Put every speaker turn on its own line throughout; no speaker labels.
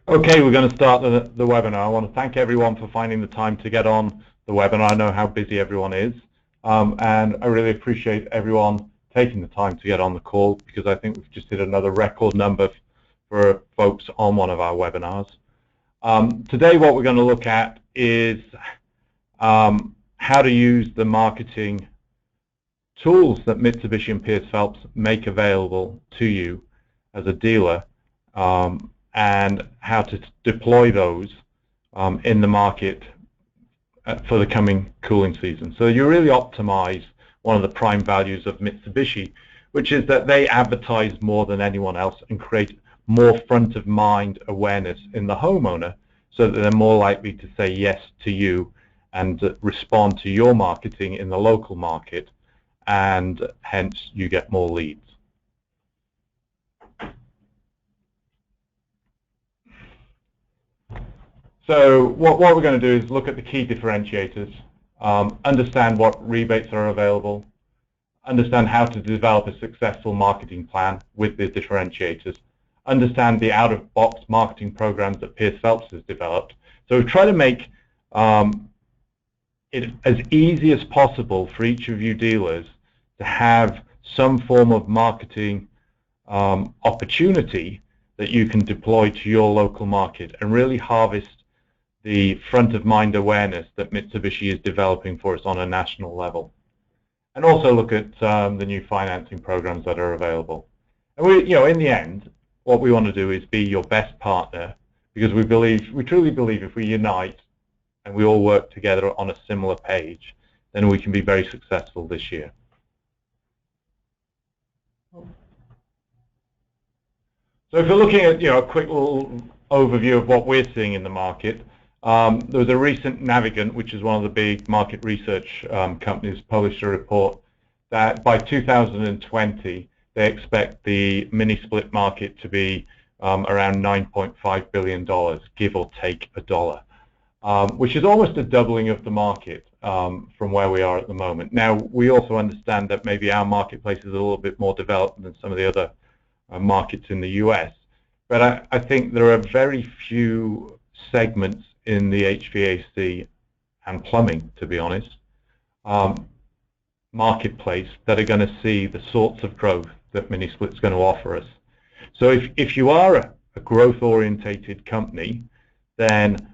Okay, we're going to start the webinar. I want to thank everyone for finding the time to get on the webinar. I know how busy everyone is, and I really appreciate everyone taking the time to get on the call, because I think we've just hit another record number for folks on one of our webinars. Today what we're going to look at is how to use the marketing tools that Mitsubishi and Peirce Phelps make available to you as a dealer, and how to deploy those in the market for the coming cooling season. So you really optimize one of the prime values of Mitsubishi, which is that they advertise more than anyone else and create more front-of-mind awareness in the homeowner, so that they're more likely to say yes to you and respond to your marketing in the local market, and hence you get more leads. So what we're going to do is look at the key differentiators, understand what rebates are available, understand how to develop a successful marketing plan with the differentiators, understand the out-of-box marketing programs that Peirce Phelps has developed. So we try to make it as easy as possible for each of you dealers to have some form of marketing opportunity that you can deploy to your local market and really harvest the front-of-mind awareness that Mitsubishi is developing for us on a national level, and also look at the new financing programs that are available. And in the end, what we want to do is be your best partner, because we truly believe if we unite and we all work together on a similar page, then we can be very successful this year. So if you're looking at a quick little overview of what we're seeing in the market, there was a recent Navigant, which is one of the big market research companies, published a report that by 2020 they expect the mini-split market to be around $9.5 billion, give or take a dollar, which is almost a doubling of the market from where we are at the moment. Now, we also understand that maybe our marketplace is a little bit more developed than some of the other markets in the US, but I think there are very few segments in the HVAC and plumbing, to be honest, marketplace that are going to see the sorts of growth that mini-split is going to offer us. So if you are a growth-orientated company, then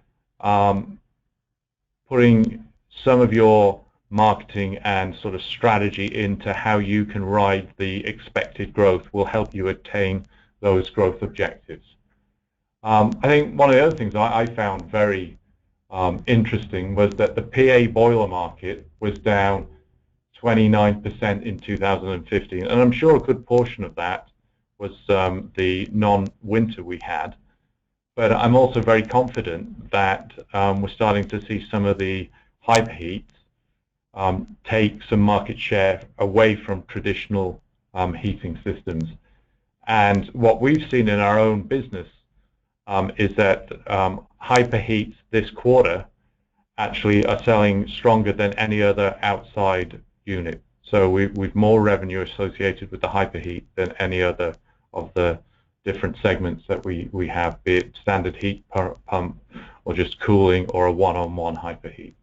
putting some of your marketing and sort of strategy into how you can ride the expected growth will help you attain those growth objectives. I think one of the other things I found very interesting was that the PA boiler market was down 29% in 2015, and I'm sure a good portion of that was the non-winter we had. But I'm also very confident that we're starting to see some of the hyperheats take some market share away from traditional heating systems. And what we've seen in our own business is that hyperheats this quarter actually are selling stronger than any other outside unit. So we've more revenue associated with the hyperheat than any other of the different segments that we have, be it standard heat pump or just cooling or a one-on-one hyperheat.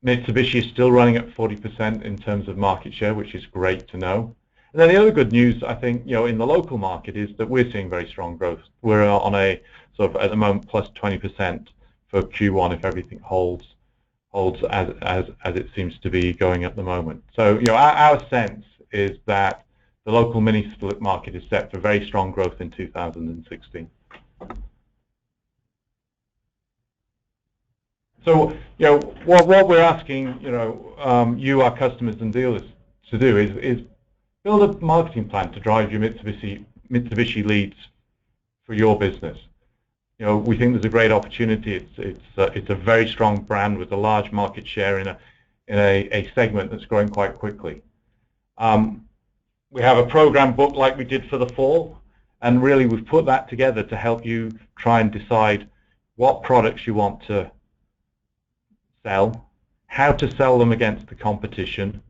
Mitsubishi is still running at 40% in terms of market share, which is great to know. And then the other good news, I think, in the local market is that we're seeing very strong growth. We're on a sort of, at the moment, plus 20% for Q1 if everything holds as it seems to be going at the moment. So, our sense is that the local mini-split market is set for very strong growth in 2016. So, what we're asking, you, our customers and dealers, to do is build a marketing plan to drive your Mitsubishi leads for your business. We think there's a great opportunity. It's a very strong brand with a large market share in a segment that's growing quite quickly. We have a program book like we did for the fall, and really we've put that together to help you try and decide what products you want to sell, how to sell them against the competition,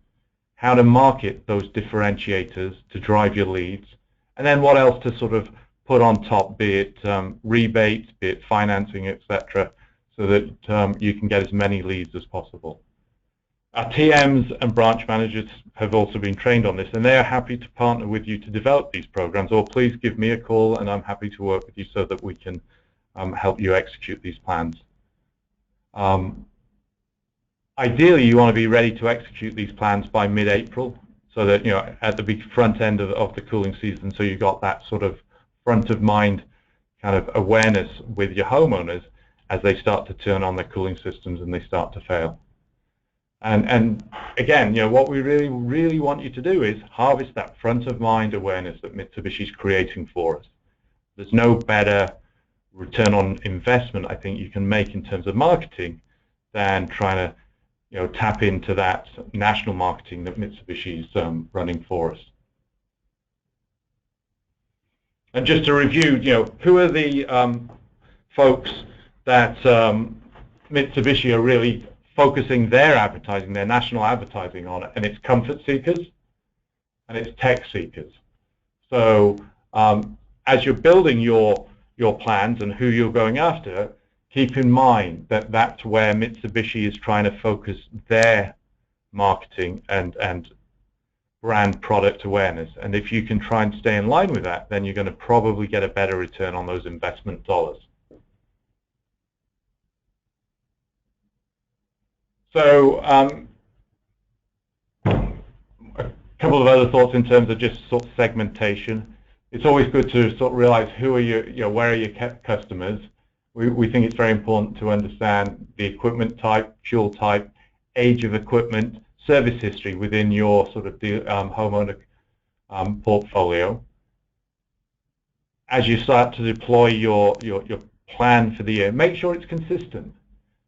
how to market those differentiators to drive your leads, and then what else to sort of put on top, be it rebates, be it financing, etc., so that you can get as many leads as possible. Our TMs and branch managers have also been trained on this, and they are happy to partner with you to develop these programs, or please give me a call and I'm happy to work with you so that we can help you execute these plans. Ideally, you want to be ready to execute these plans by mid-April, so that, you know, at the big front end of the cooling season, so you've got that sort of front of mind kind of awareness with your homeowners as they start to turn on their cooling systems and they start to fail. And again, you know, what we really want you to do is harvest that front of mind awareness that Mitsubishi is creating for us. There's no better return on investment I think you can make in terms of marketing than trying to, you know, tap into that national marketing that Mitsubishi is running for us. And just to review, you know, who are the folks that Mitsubishi are really focusing their advertising, their national advertising on it, and it's comfort seekers and it's tech seekers. So as you're building your plans and who you're going after, keep in mind that that's where Mitsubishi is trying to focus their marketing and brand product awareness. And if you can try and stay in line with that, then you're going to probably get a better return on those investment dollars. So a couple of other thoughts in terms of just sort of segmentation. It's always good to sort of realize who are you know, where are your customers. We think it's very important to understand the equipment type, fuel type, age of equipment, service history within your sort of homeowner portfolio. As you start to deploy your plan for the year, make sure it's consistent.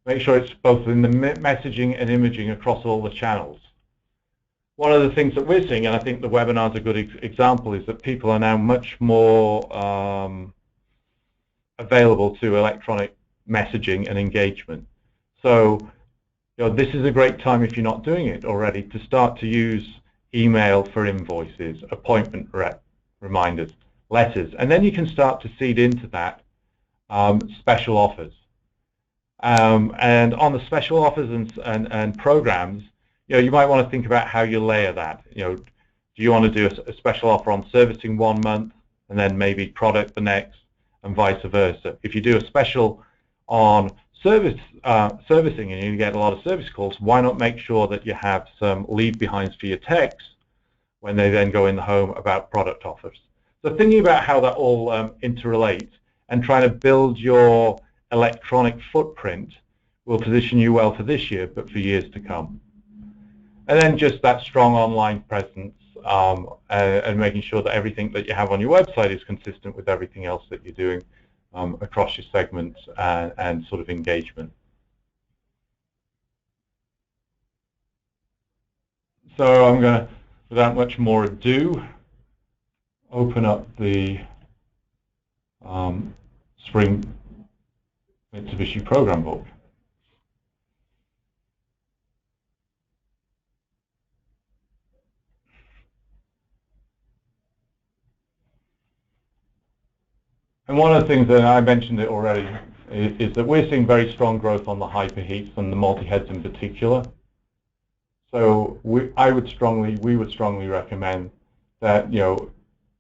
Make sure it's both in the messaging and imaging across all the channels. One of the things that we're seeing, and I think the webinar is a good example, is that people are now much more available to electronic messaging and engagement. So, you know, this is a great time, if you're not doing it already, to start to use email for invoices, appointment reminders, letters, and then you can start to seed into that special offers. And on the special offers and programs, you know, you might want to think about how you layer that. You know, do you want to do a special offer on servicing 1 month and then maybe product the next, and vice versa? If you do a special on servicing and you get a lot of service calls, why not make sure that you have some leave behinds for your techs when they then go in the home about product offers? So thinking about how that all interrelates and trying to build your electronic footprint will position you well for this year, but for years to come. And then just that strong online presence and making sure that everything that you have on your website is consistent with everything else that you're doing across your segments and sort of engagement. So I'm going to, without much more ado, open up the Spring Mitsubishi program book. And one of the things that I mentioned it already is that we're seeing very strong growth on the hyperheats and the multi-heads in particular. So we would strongly recommend that, you know,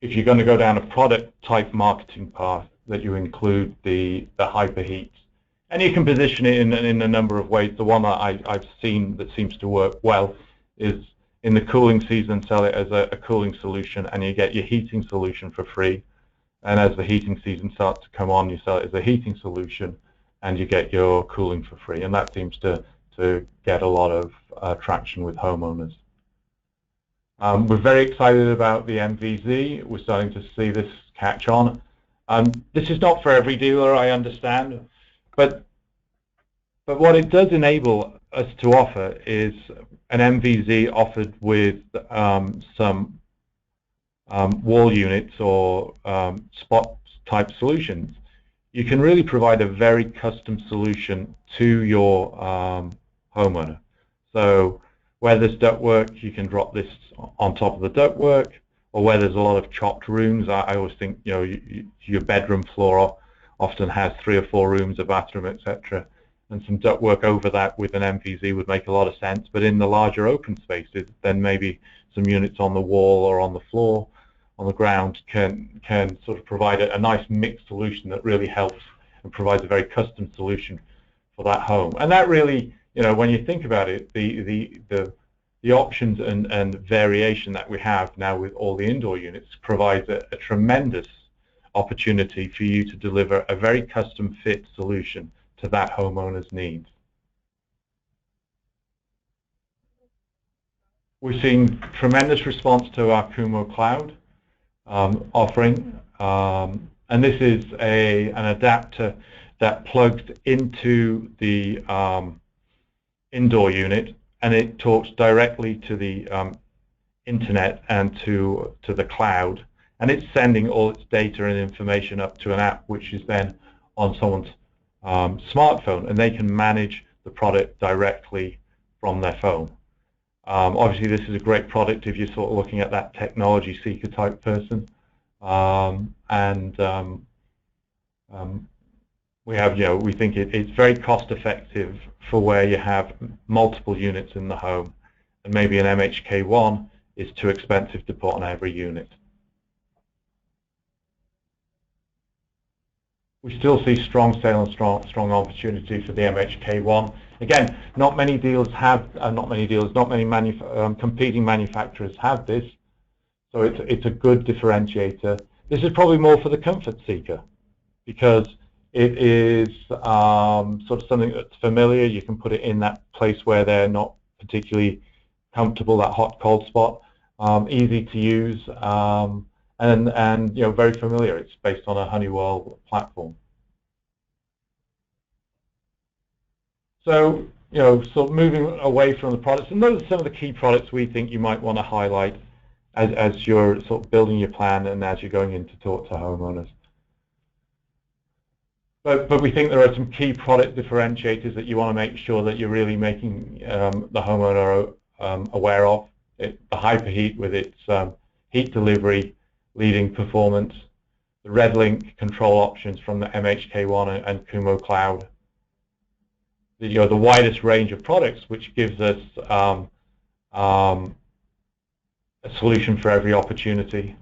if you're going to go down a product type marketing path, that you include the hyperheats. And you can position it in a number of ways. The one that I've seen that seems to work well is in the cooling season, sell it as a cooling solution, and you get your heating solution for free. And as the heating season starts to come on, you sell it as a heating solution, and you get your cooling for free. And that seems to get a lot of traction with homeowners. We're very excited about the MVZ. We're starting to see this catch on. This is not for every dealer, I understand, but what it does enable us to offer is an MVZ offered with some wall units or spot type solutions. You can really provide a very custom solution to your homeowner. So where there's ductwork, you can drop this on top of the ductwork. or where there's a lot of chopped rooms. I always think, your bedroom floor often has 3 or 4 rooms, a bathroom, etc. And some ductwork over that with an MVZ would make a lot of sense. But in the larger open spaces, then maybe some units on the wall or on the floor, on the ground, can sort of provide a nice mixed solution that really helps and provides a very custom solution for that home. And that really, when you think about it, the options and variation that we have now with all the indoor units provides a tremendous opportunity for you to deliver a very custom fit solution to that homeowner's needs. We've seen tremendous response to our Kumo Cloud offering, and this is an adapter that plugs into the indoor unit, and it talks directly to the internet and to the cloud, and it's sending all its data and information up to an app which is then on someone's smartphone, and they can manage the product directly from their phone. Obviously, this is a great product if you're sort of looking at that technology seeker type person, we think it's very cost effective for where you have multiple units in the home, and maybe an MHK1 is too expensive to put on every unit. We still see strong sale and strong opportunity for the MHK1. Again, not many competing manufacturers have this, so it's a good differentiator. This is probably more for the comfort seeker, because it is sort of something that's familiar. You can put it in that place where they're not particularly comfortable, that hot-cold spot, easy to use, and very familiar. It's based on a Honeywell platform. So sort of moving away from the products, and those are some of the key products we think you might want to highlight as you're sort of building your plan and as you're going in to talk to homeowners. But we think there are some key product differentiators that you want to make sure that you're really making the homeowner aware of. The Hyperheat with its heat delivery, leading performance, the RedLink control options from the MHK1 and Kumo Cloud, the widest range of products, which gives us a solution for every opportunity,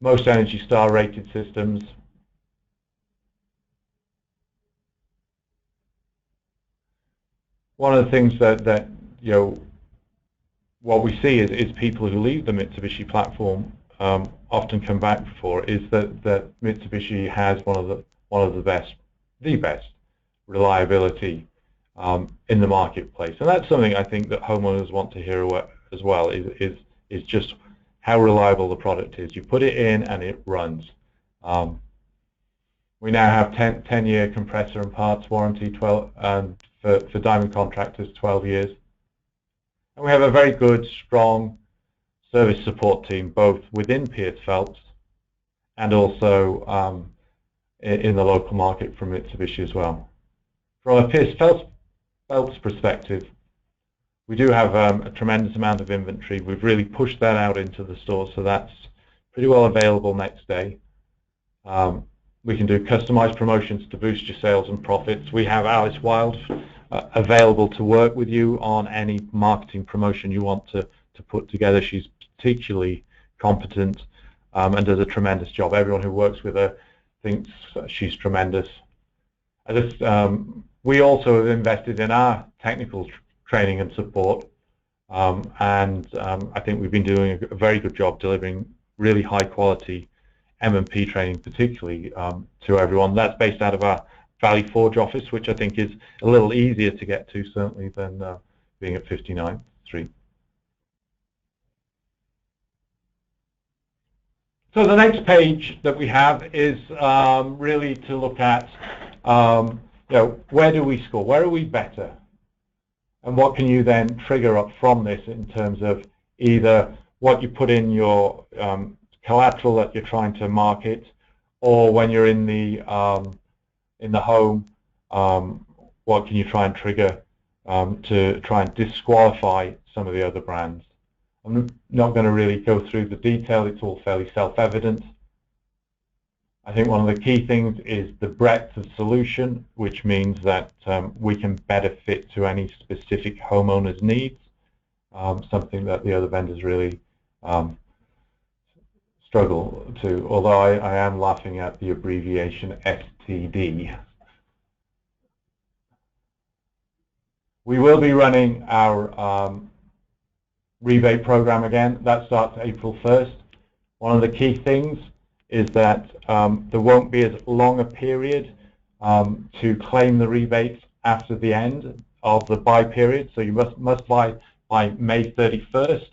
most Energy Star rated systems. One of the things that what we see is people who leave the Mitsubishi platform often come back for is that Mitsubishi has one of the best reliability in the marketplace, and that's something I think that homeowners want to hear as well. Is just how reliable the product is. You put it in and it runs. We now have 10-year compressor and parts warranty, 12 for diamond contractors, 12 years. And we have a very good, strong service support team, both within Peirce Phelps and also in the local market from Mitsubishi as well. From a Peirce Phelps perspective, we do have a tremendous amount of inventory. We've really pushed that out into the store, so that's pretty well available next day. We can do customized promotions to boost your sales and profits. We have Alice Wild available to work with you on any marketing promotion you want to put together. She's particularly competent and does a tremendous job. Everyone who works with her thinks she's tremendous. We also have invested in our technical training and support, and I think we've been doing a very good job delivering really high quality M&P training, particularly to everyone. That's based out of our Valley Forge office, which I think is a little easier to get to, certainly, than being at 59th Street. So the next page that we have is really to look at, where do we score? Where are we better? And what can you then trigger up from this in terms of either what you put in your collateral that you're trying to market, or when you're in the home, what can you try and trigger to try and disqualify some of the other brands? I'm not going to really go through the detail. It's all fairly self-evident. I think one of the key things is the breadth of solution, which means that we can better fit to any specific homeowner's needs, something that the other vendors really struggle to, although I am laughing at the abbreviation STD. We will be running our rebate program again. That starts April 1st. One of the key things is that there won't be as long a period to claim the rebates after the end of the buy period. So you must buy by May 31st,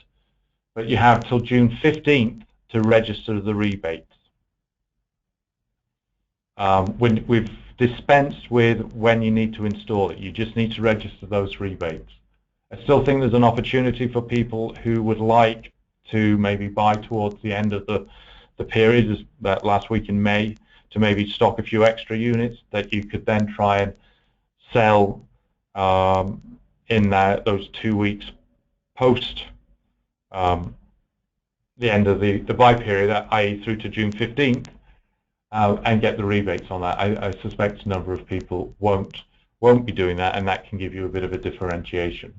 but you have till June 15th to register the rebates. When we've dispensed with when you need to install it, you just need to register those rebates. I still think there's an opportunity for people who would like to maybe buy towards the end of the period, that last week in May, to maybe stock a few extra units that you could then try and sell in those 2 weeks post the end of the buy period, i.e. through to June 15th, and get the rebates on that. I suspect a number of people won't be doing that, and that can give you a bit of a differentiation.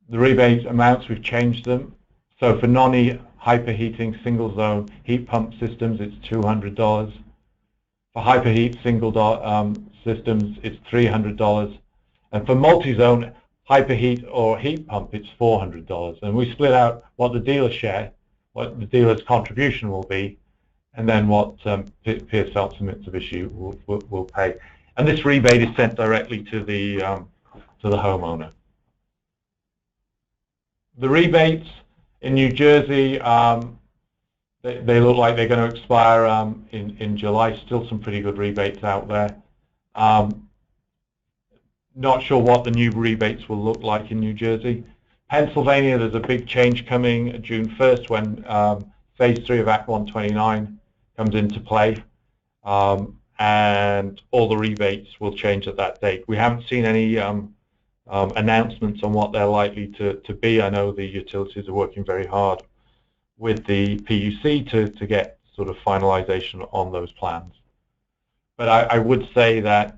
The rebate amounts, we've changed them. So for non-hyperheating single zone heat pump systems, it's $200. For hyperheat single systems, it's $300. And for multi-zone hyperheat or heat pump, it's $400. And we split out what the dealer share, what the dealer's contribution will be, and then what Peirce Phelps and Mitsubishi will pay. And this rebate is sent directly to the homeowner. The rebates in New Jersey, they look like they're going to expire in July. Still some pretty good rebates out there. Not sure what the new rebates will look like in New Jersey. Pennsylvania, there's a big change coming June 1st when Phase 3 of Act 129 comes into play, and all the rebates will change at that date. We haven't seen any announcements on what they're likely to be. I know the utilities are working very hard with the PUC to get sort of finalization on those plans. But I would say that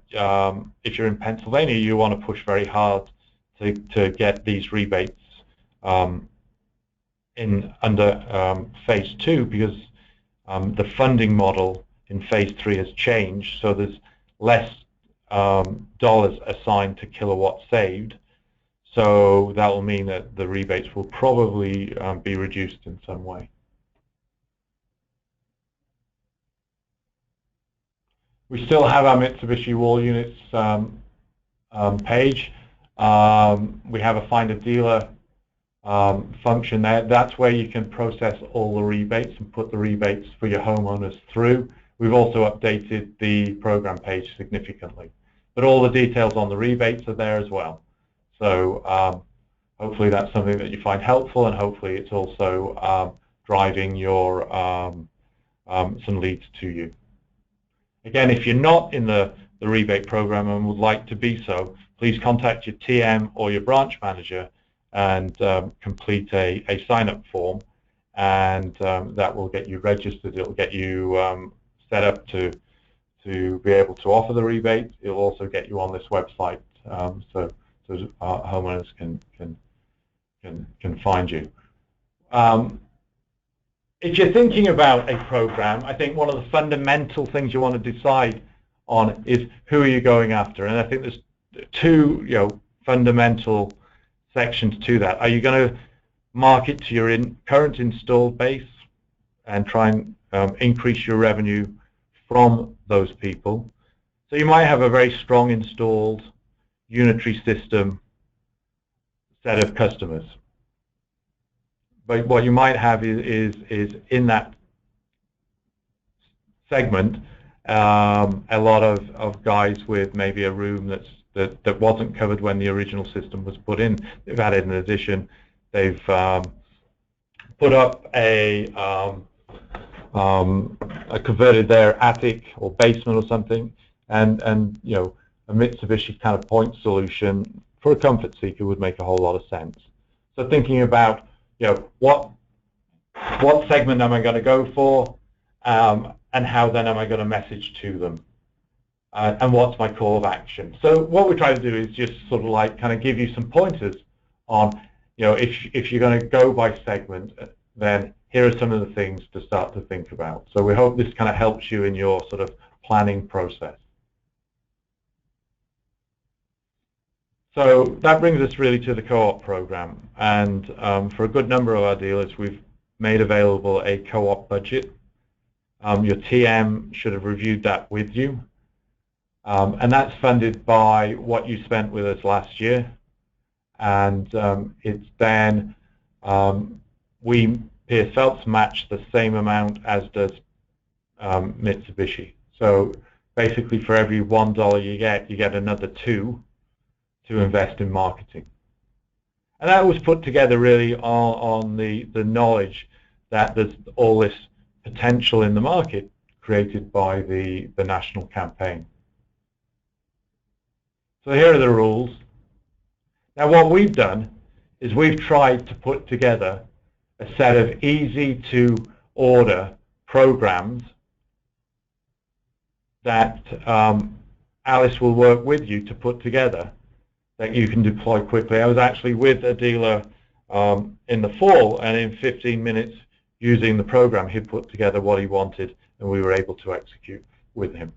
if you're in Pennsylvania, you want to push very hard to get these rebates under Phase 2, because the funding model in Phase 3 has changed, so there's less dollars assigned to kilowatts saved. So that will mean that the rebates will probably be reduced in some way. We still have our Mitsubishi wall units page. We have a find a dealer function there. That's where you can process all the rebates and put the rebates for your homeowners through. We've also updated the program page significantly. But all the details on the rebates are there as well. So hopefully that's something that you find helpful, and hopefully it's also driving your some leads to you. Again, if you're not in the rebate program and would like to be so, please contact your TM or your branch manager and complete a sign-up form, and that will get you registered. It will get you set up to be able to offer the rebate. It will also get you on this website, so homeowners can find you. If you're thinking about a program, I think one of the fundamental things you want to decide on is who are you going after, and I think there's two fundamental sections to that. Are you going to market to your current installed base and try and increase your revenue from those people? So you might have a very strong installed unitary system set of customers, but what you might have is in that segment a lot of guys with maybe a room that wasn't covered when the original system was put in. They've added an addition. They've put up a converted their attic or basement or something, and a Mitsubishi kind of point solution for a comfort seeker would make a whole lot of sense. So thinking about, what segment am I going to go for, and how then am I going to message to them, and what's my call of action. So what we try to do is just sort of like kind of give you some pointers on, if you're going to go by segment, then here are some of the things to start to think about. So we hope this kind of helps you in your sort of planning process. So that brings us really to the co-op program, and for a good number of our dealers, we've made available a co-op budget. Your TM should have reviewed that with you, and that's funded by what you spent with us last year, and it's then we Peirce Phelps match the same amount as does Mitsubishi. So basically, for every $1 you get another 2 to invest in marketing. And that was put together really on the knowledge that there's all this potential in the market created by the national campaign. So here are the rules. Now what we've done is we've tried to put together a set of easy to order programs that Alice will work with you to put together, that you can deploy quickly. I was actually with a dealer in the fall, and in 15 minutes using the program, he put together what he wanted, and we were able to execute with him.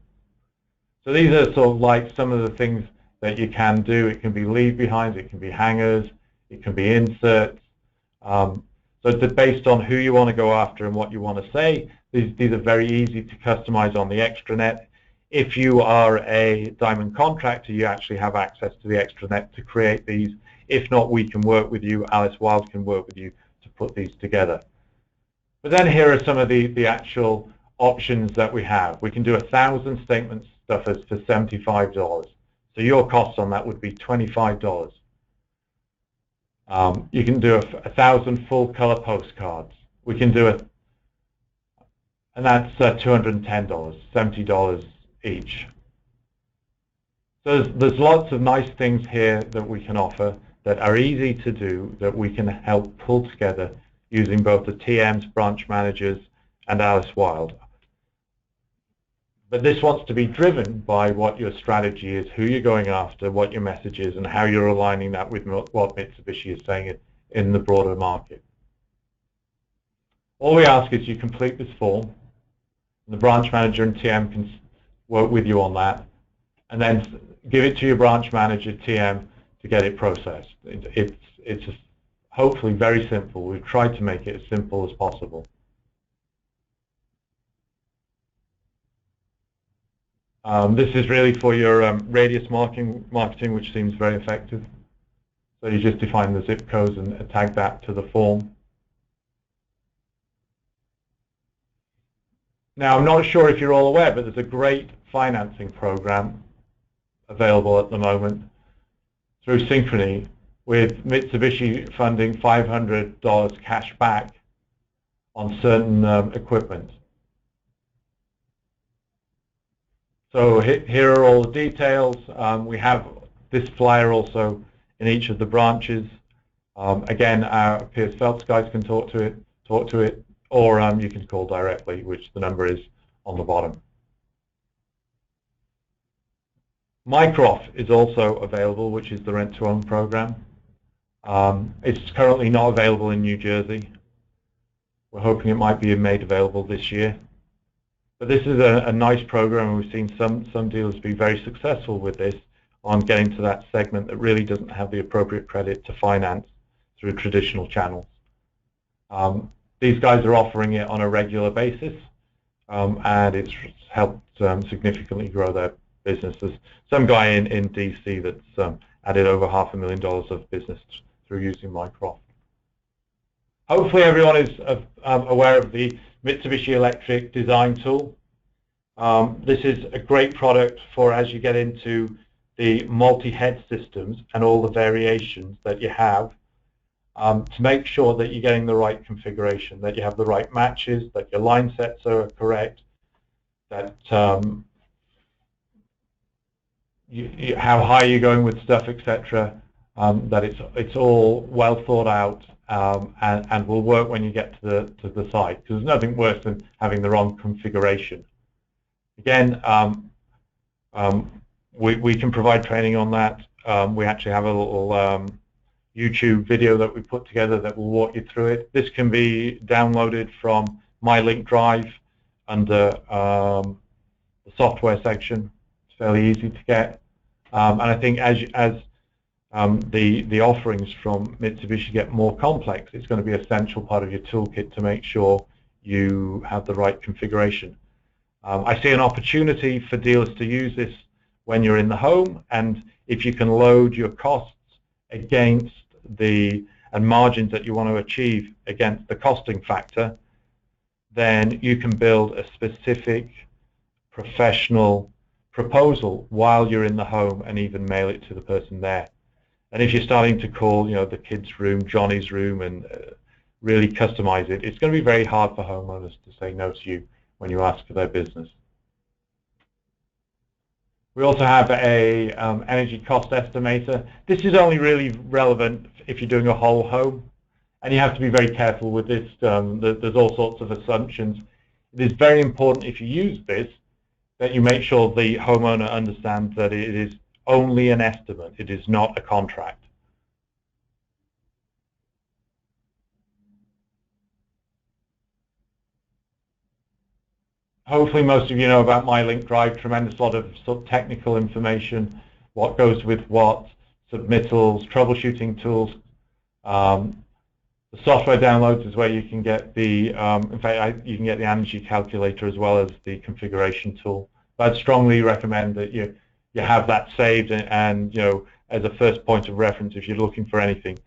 So these are sort of like some of the things that you can do. It can be leave behinds, it can be hangers, it can be inserts. So based on who you want to go after and what you want to say, these are very easy to customize on the extranet. If you are a diamond contractor, you actually have access to the extranet to create these. If not, we can work with you. Alice Wild can work with you to put these together. But then here are some of the actual options that we have. We can do 1,000 statement stuffers for $75. So your cost on that would be $25. You can do 1,000 full color postcards. We can do and that's $210, $70 each. So there's lots of nice things here that we can offer that are easy to do, that we can help pull together using both the TMs, branch managers, and Alice Wild. But this wants to be driven by what your strategy is, who you're going after, what your message is, and how you're aligning that with what Mitsubishi is saying in the broader market. All we ask is you complete this form, and the branch manager and TM can work with you on that, and then give it to your branch manager, TM, to get it processed. It's hopefully very simple. We've tried to make it as simple as possible. This is really for your radius marketing, which seems very effective. So you just define the zip codes and tag that to the form. Now, I'm not sure if you're all aware, but there's a great financing program available at the moment through Synchrony, with Mitsubishi funding $500 cash back on certain equipment. So here are all the details. We have this flyer also in each of the branches. Again, our Peirce Phelps guys can talk to it, or you can call directly, which the number is on the bottom. Mycroft is also available, which is the rent-to-own program. It's currently not available in New Jersey. We're hoping it might be made available this year. But this is a nice program, and we've seen some dealers be very successful with this on getting to that segment that really doesn't have the appropriate credit to finance through traditional channels. These guys are offering it on a regular basis, and it's helped significantly grow their businesses. Some guy in DC that's added over $500,000 of business through using Mycroft. Hopefully everyone is aware of the Mitsubishi Electric design tool. This is a great product for as you get into the multi-head systems and all the variations that you have, to make sure that you're getting the right configuration, that you have the right matches, that your line sets are correct, that how high you're going with stuff, etc. That it's all well thought out, and will work when you get to the site. Because there's nothing worse than having the wrong configuration. Again, we can provide training on that. We actually have a little YouTube video that we put together that will walk you through it. This can be downloaded from my link drive under the software section. It's fairly easy to get. And I think as the offerings from Mitsubishi get more complex, it's going to be an essential part of your toolkit to make sure you have the right configuration. I see an opportunity for dealers to use this when you're in the home, and if you can load your costs against and margins that you want to achieve against the costing factor, then you can build a specific professional proposal while you're in the home and even mail it to the person there. And if you're starting to call, the kids' room, Johnny's room, and really customize it, it's going to be very hard for homeowners to say no to you when you ask for their business. We also have a energy cost estimator. This is only really relevant if you're doing a whole home, and you have to be very careful with this. There's all sorts of assumptions. It is very important if you use this that you make sure the homeowner understands that it is only an estimate. It is not a contract. Hopefully most of you know about my link drive, tremendous lot of technical information, what goes with what, submittals, troubleshooting tools. The software downloads is where you can get the, in fact, you can get the energy calculator as well as the configuration tool. But I'd strongly recommend that you have that saved and as a first point of reference, if you're looking for anything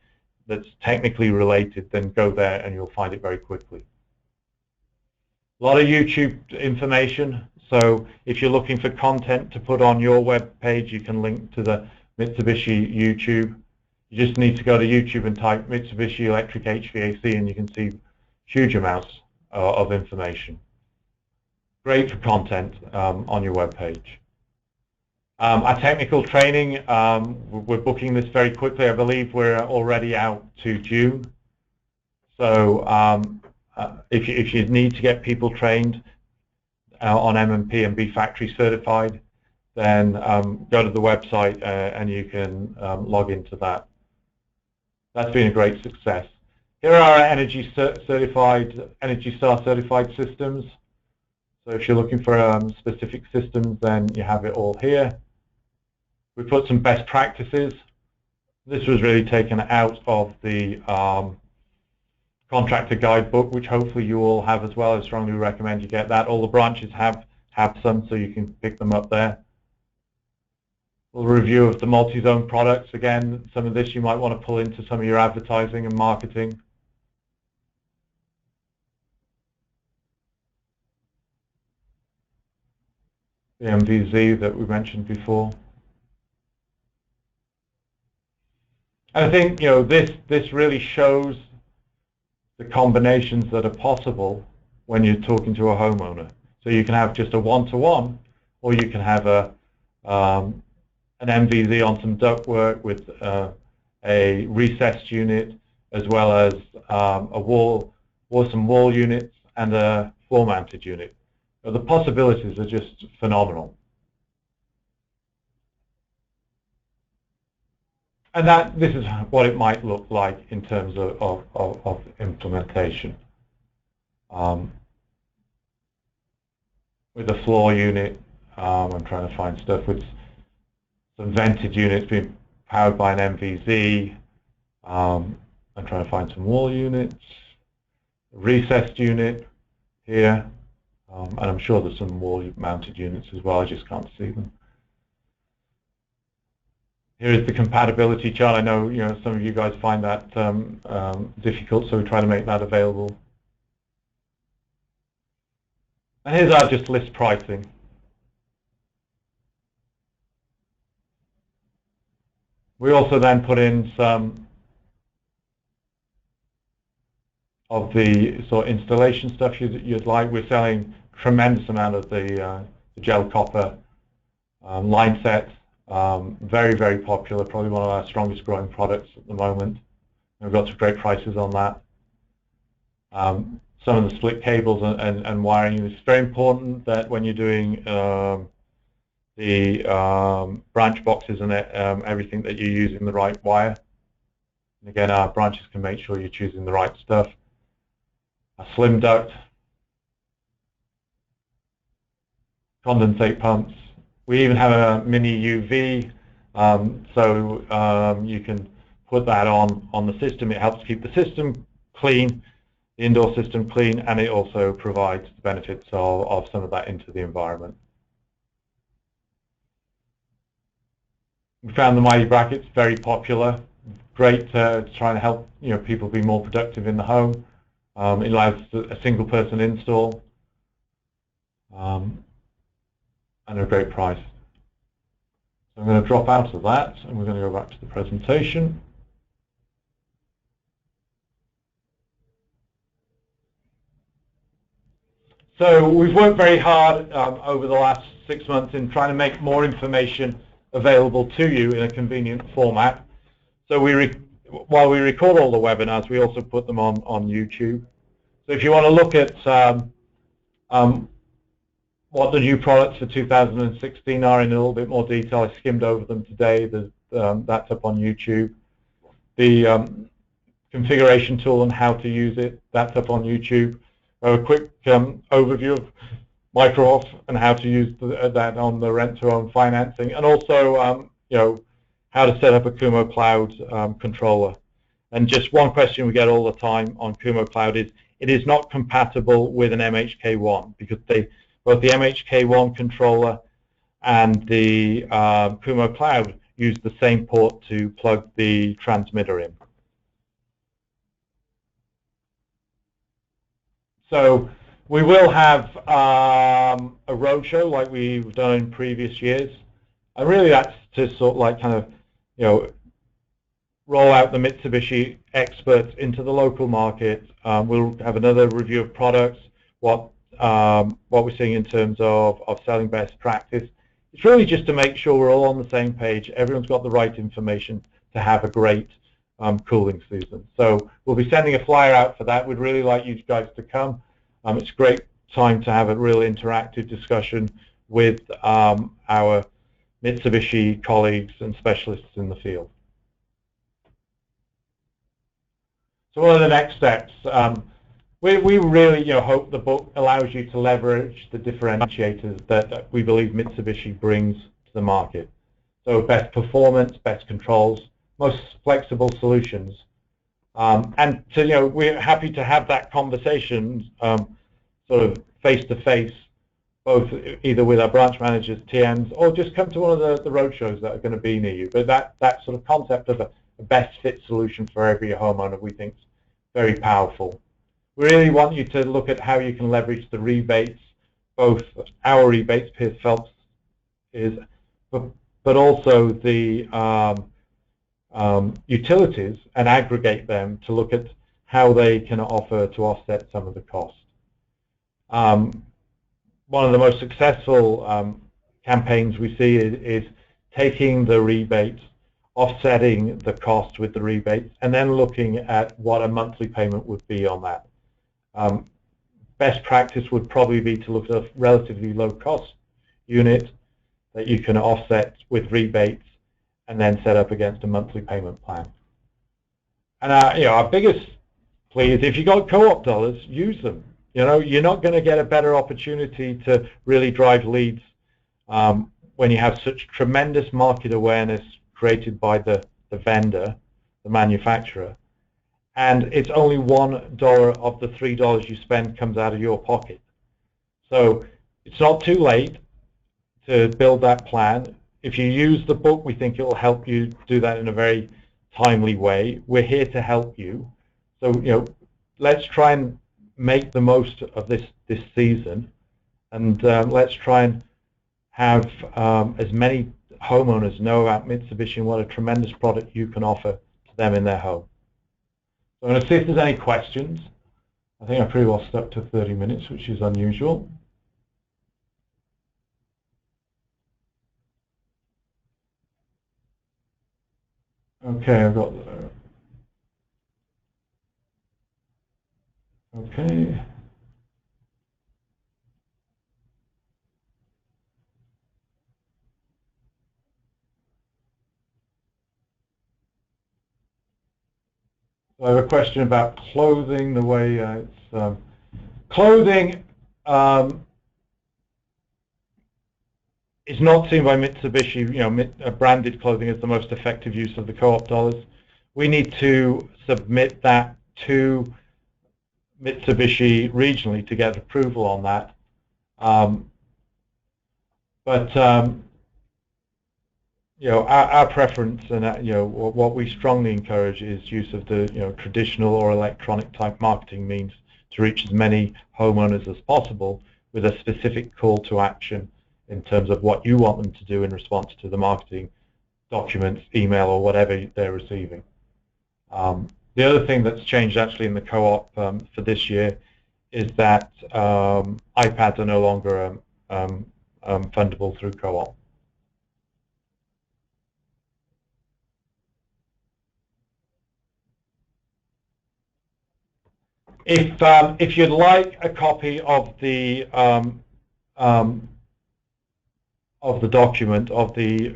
that's technically related, then go there and you'll find it very quickly. A lot of YouTube information, so if you're looking for content to put on your web page, you can link to the Mitsubishi YouTube. You just need to go to YouTube and type Mitsubishi Electric HVAC and you can see huge amounts of information. Great for content on your web page. Our technical training, we're booking this very quickly. I believe we're already out to June. So if you need to get people trained on M&P and be factory certified, then go to the website and you can log into that. That's been a great success. Here are our Energy Star certified systems. So if you're looking for specific systems, then you have it all here. We put some best practices. This was really taken out of the contractor guidebook, which hopefully you all have as well. I strongly recommend you get that. All the branches have some, so you can pick them up there. A little review of the multi-zone products. Again, some of this you might want to pull into some of your advertising and marketing. The MVZ that we mentioned before. And I think this really shows the combinations that are possible when you're talking to a homeowner. So you can have just a one-to-one, or you can have an MVZ on some ductwork with a recessed unit, as well as some wall units and a floor-mounted unit. So the possibilities are just phenomenal. And this is what it might look like in terms of implementation. With a floor unit, I'm trying to find stuff with some vented units being powered by an MVZ. I'm trying to find some wall units, a recessed unit here, and I'm sure there's some wall-mounted units as well. I just can't see them. Here is the compatibility chart. I know some of you guys find that difficult, so we try to make that available. And here's our just list pricing. We also then put in some of the sort of installation stuff you'd like. We're selling a tremendous amount of the gel copper line sets. Very, very popular, probably one of our strongest growing products at the moment. We've got some great prices on that. Some of the split cables and wiring, it's very important that when you're doing the branch boxes and everything, that you're using the right wire. And again, our branches can make sure you're choosing the right stuff. A slim duct, condensate pumps. We even have a mini UV, so you can put that on the system. It helps keep the system clean, the indoor system clean, and it also provides the benefits of some of that into the environment. We found the Mighty brackets very popular. Great trying to help people be more productive in the home. It allows a single person install, and a great price. So I'm going to drop out of that, and we're going to go back to the presentation. So we've worked very hard over the last 6 months in trying to make more information available to you in a convenient format. So while we record all the webinars, we also put them on YouTube. So if you want to look at what the new products for 2016 are in a little bit more detail, I skimmed over them today. That's up on YouTube. The configuration tool and how to use it, that's up on YouTube. A quick overview of Micro-Off and how to use that on the rent-to-own financing, and also how to set up a Kumo Cloud controller. And just one question we get all the time on Kumo Cloud is it is not compatible with an MHK1, because both the MHK1 controller and the Kumo Cloud use the same port to plug the transmitter in. So we will have a roadshow like we've done in previous years, and really that's to sort of like kind of roll out the Mitsubishi experts into the local market. We'll have another review of products, what we're seeing in terms of selling best practice. It's really just to make sure we're all on the same page, everyone's got the right information to have a great cooling season. So we'll be sending a flyer out for that. We'd really like you guys to come. It's a great time to have a real interactive discussion with our Mitsubishi colleagues and specialists in the field. So what are the next steps? We really hope the book allows you to leverage the differentiators that we believe Mitsubishi brings to the market. So best performance, best controls, most flexible solutions. And so, we're happy to have that conversation sort of face-to-face, both either with our branch managers, TMs, or just come to one of the roadshows that are going to be near you. But that sort of concept of a best fit solution for every homeowner, we think is very powerful. We really want you to look at how you can leverage the rebates, both our rebates, Peirce Phelps is, but also the utilities, and aggregate them to look at how they can offer to offset some of the cost. One of the most successful campaigns we see is taking the rebates, offsetting the cost with the rebates, and then looking at what a monthly payment would be on that. Best practice would probably be to look at a relatively low cost unit that you can offset with rebates and then set up against a monthly payment plan. And our biggest plea is if you've got co-op dollars, use them. You're not going to get a better opportunity to really drive leads when you have such tremendous market awareness created by the vendor, the manufacturer, and it's only $1 of the $3 you spend comes out of your pocket. So it's not too late to build that plan. If you use the book, we think it will help you do that in a very timely way. We're here to help you. So let's try and make the most of this season, and let's try and have as many homeowners know about Mitsubishi and what a tremendous product you can offer to them in their home. So I'm going to see if there's any questions. I think I pretty well stuck to 30 minutes, which is unusual. Okay, I've got. Okay. I have a question about clothing. The way it's clothing is not seen by Mitsubishi. Branded clothing as the most effective use of the co-op dollars. We need to submit that to Mitsubishi regionally to get approval on that. But our preference and what we strongly encourage is use of the traditional or electronic type marketing means to reach as many homeowners as possible with a specific call to action in terms of what you want them to do in response to the marketing documents, email, or whatever they're receiving. The other thing that's changed actually in the co-op for this year is that iPads are no longer fundable through co-op. If you'd like a copy of the document of the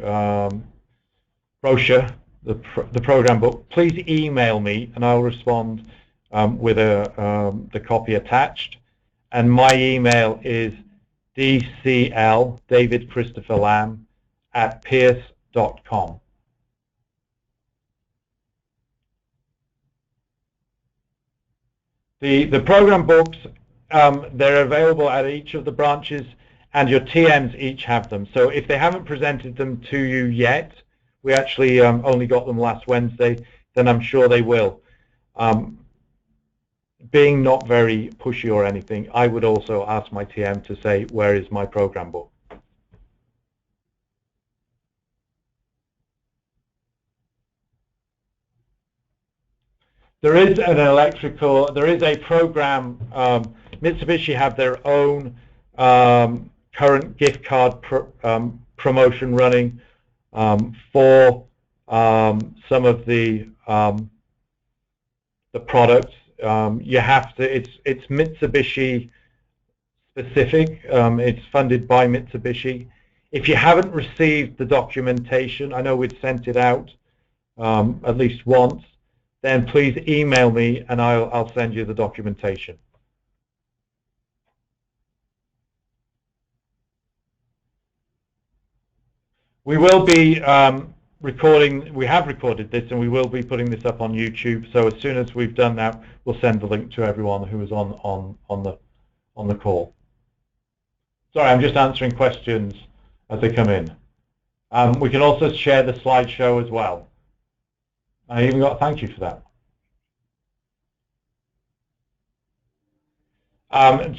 brochure, the program book, please email me and I'll respond with the copy attached. And my email is dcl David Christopher Lamb at peirce.com. The program books, they're available at each of the branches, and your TMs each have them. So if they haven't presented them to you yet, we actually only got them last Wednesday, then I'm sure they will. Being not very pushy or anything, I would also ask my TM to say, where is my program book? There is a program, Mitsubishi have their own current gift card promotion running for some of the products. You have to, it's Mitsubishi specific, it's funded by Mitsubishi. If you haven't received the documentation, I know we'd sent it out at least once, then please email me and I'll send you the documentation. We will be recording, we have recorded this and we will be putting this up on YouTube, so as soon as we've done that, we'll send the link to everyone who is on the call. Sorry, I'm just answering questions as they come in. We can also share the slideshow as well. I even got a thank you for that.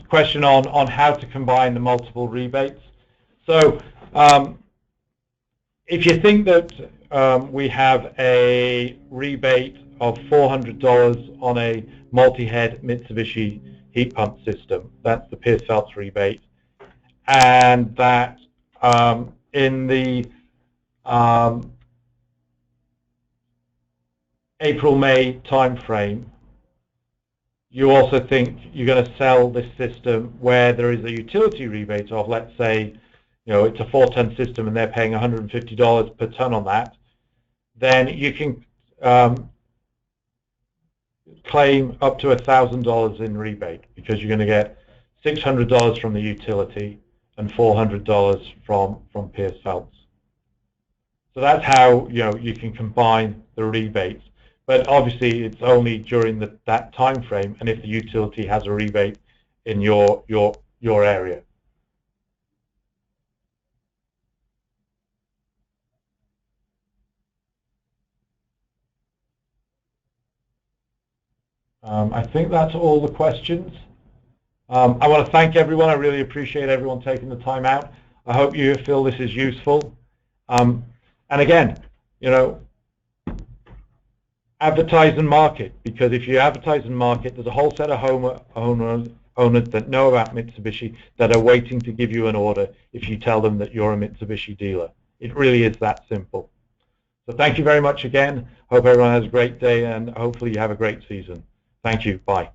Question on how to combine the multiple rebates. So if you think that we have a rebate of $400 on a multi-head Mitsubishi heat pump system, that's the Peirce Phelps rebate, and that in the April-May timeframe, you also think you're going to sell this system where there is a utility rebate of, let's say, it's a 4-ton system and they're paying $150 per ton on that, then you can claim up to $1,000 in rebate because you're going to get $600 from the utility and $400 from Peirce Phelps. So that's how you can combine the rebates. But obviously, it's only during that time frame, and if the utility has a rebate in your area. I think that's all the questions. I want to thank everyone. I really appreciate everyone taking the time out. I hope you feel this is useful. And again, advertise and market, because if you advertise and market, there's a whole set of owners that know about Mitsubishi that are waiting to give you an order if you tell them that you're a Mitsubishi dealer. It really is that simple. So thank you very much again. Hope everyone has a great day, and hopefully you have a great season. Thank you. Bye.